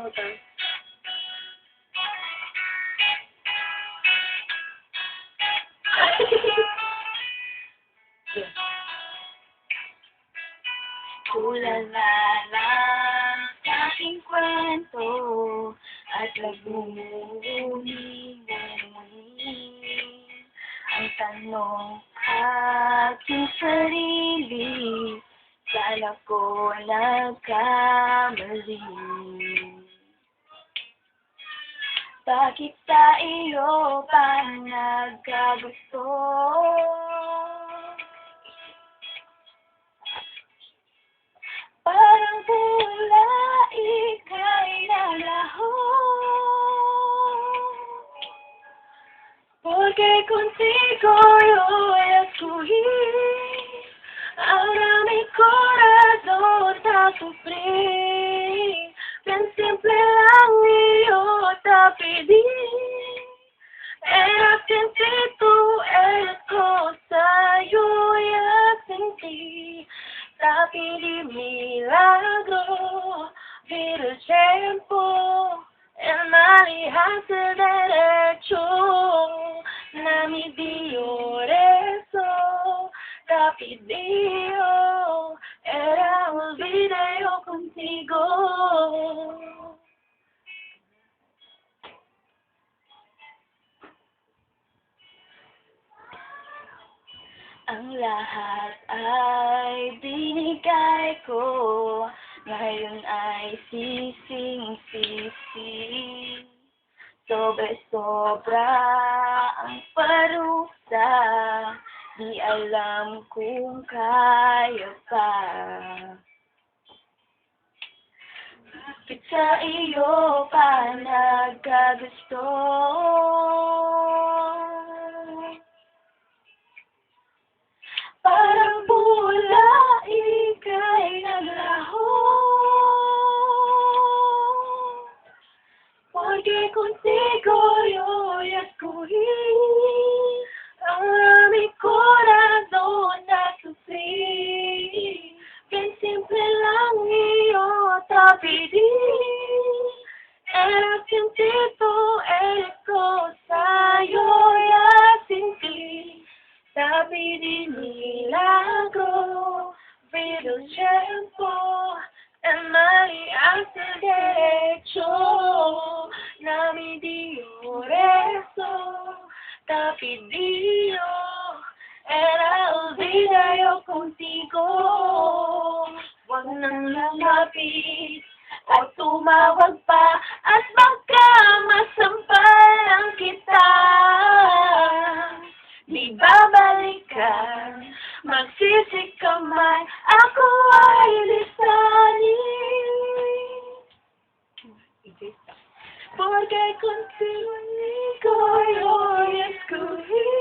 nakalimutan. Tulala lang sa aking kwento at nagmumuni ang tanong aking sarili, sana ko nagkamali. Bakit sa iyo pa nagkagusto? Parang pula, ika'y nalaho. Porque contigo yo escogí, ahora mi corazón está sufrir. Bien simple lang iyo te pedí, era sencillo el cosa yo ya sentí. Tapi di milagro, pero el tiempo, el manejarse derecho, na mi dio eso, tapi dio, era un video contigo. Ang lahat ay binigay ko, ngayon ay sising-sisi. Sobra-sobra ang parusa, di alam kung kaya pa. Bakit sa iyo pa nagkagusto? Parang pula, ika'y naglaho. Porque contigo yo escogí, ahora mi corazón a sufrir. Bien simple lang iyo te pedí, era sencillo el cosa yo ya sentí. Sabi di milagro, pero el tiempo, el manejarse derecho, na mi dio eso, tapi dio, era el video contigo. Huwag nang lumapit at tumawag pa, at baka masampalan kita. Di babalikan, magsisik kamay, ako ay lisanin. Porque contigo yo escogí.